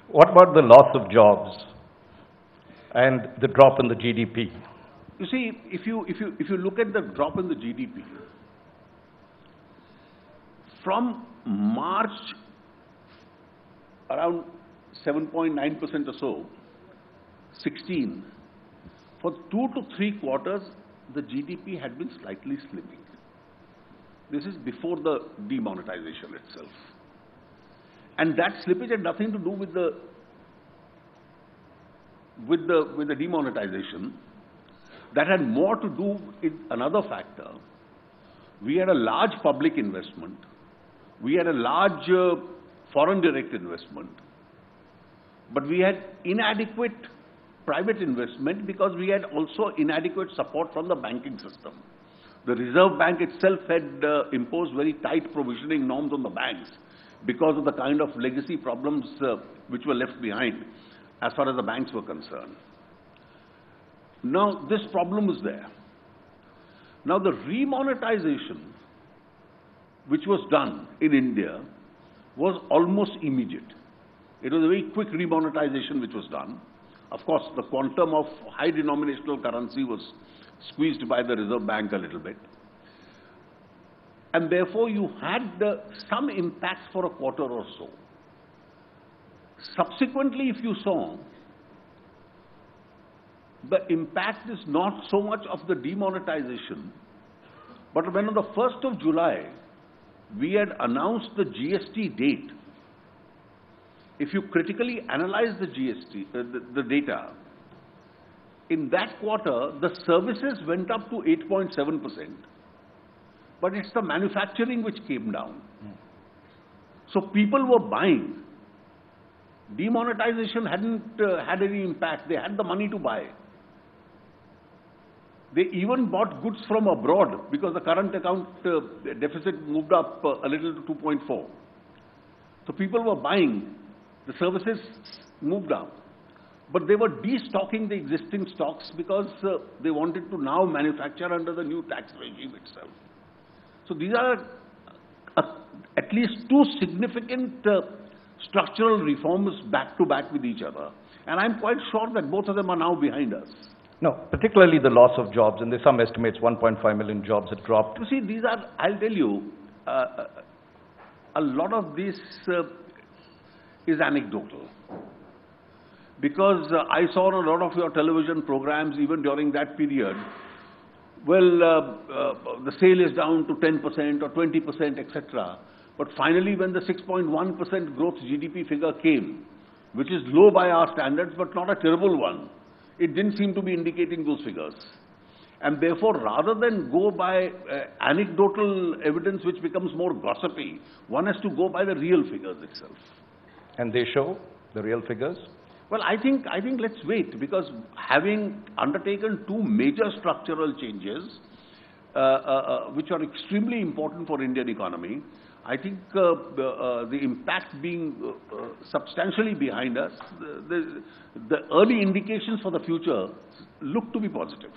What about the loss of jobs and the drop in the GDP? You see, if you look at the drop in the GDP, from March around 7.9% or so, 16, for 2 to 3 quarters, the GDP had been slightly slipping. This is before the demonetization itself. And that slippage had nothing to do with the demonetization. That had more to do with another factor. We had a large public investment. We had a large foreign direct investment. But we had inadequate private investment because we had also inadequate support from the banking system. The Reserve Bank itself had imposed very tight provisioning norms on the banks because of the kind of legacy problems which were left behind as far as the banks were concerned. Now, this problem is there. Now, the remonetization which was done in India was almost immediate. It was a very quick remonetization which was done. Of course, the quantum of high denominational currency was squeezed by the Reserve Bank a little bit. And therefore, you had some impact for a quarter or so. Subsequently, if you saw, the impact is not so much of the demonetization, but when on the 1st of July, we had announced the GST date. If you critically analyze the GST, the data, in that quarter, the services went up to 8.7%, but it's the manufacturing which came down. So people were buying. Demonetization hadn't had any impact. They had the money to buy. They even bought goods from abroad because the current account deficit moved up a little to 2.4. So people were buying. The services moved up. But they were destocking the existing stocks because they wanted to now manufacture under the new tax regime itself. So these are at least 2 significant structural reforms back to back with each other. And I'm quite sure that both of them are now behind us. No, particularly the loss of jobs, and there's some estimates 1.5 million jobs had dropped. You see, these are, I'll tell you, a lot of this is anecdotal. Because I saw on a lot of your television programs, even during that period, well, the sale is down to 10% or 20%, etc. But finally, when the 6.1% growth GDP figure came, which is low by our standards, but not a terrible one, it didn't seem to be indicating those figures. And therefore, rather than go by anecdotal evidence which becomes more gossipy, one has to go by the real figures itself. And they show the real figures? Well, I think let's wait, because having undertaken 2 major structural changes, which are extremely important for Indian economy, I think the impact being substantially behind us, the early indications for the future look to be positive.